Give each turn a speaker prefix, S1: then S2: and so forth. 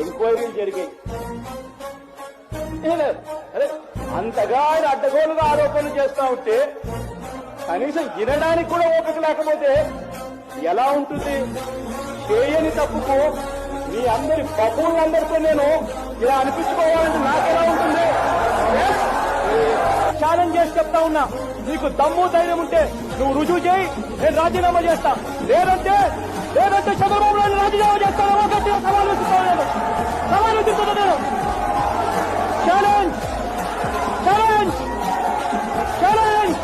S1: ఎంక్వైరీలు జరిగాయి. అరే అంతగా ఆయన అడ్డగోలుగా ఆరోపణలు చేస్తా ఉంటే కనీసం వినడానికి కూడా ఓపిక లేకపోతే ఎలా ఉంటుంది? చేయని తప్పుకు మీ అందరి బబువులందరితో నేను ఇలా అనిపించుకోవాలంటే నాకెలా ఉంటుంది? ఛాలెంజ్ చేసి చెప్తా ఉన్నా, నీకు దమ్ము ధైర్యం ఉంటే నువ్వు రుజువు చేయి, నేను రాజీనామా చేస్తా. లేదంటే చంద్రబాబు నాయుడు రాజీనామా చేస్తాను. గట్టిగా సవాల్ విసురుతున్నా నేను. Challenge challenge challenge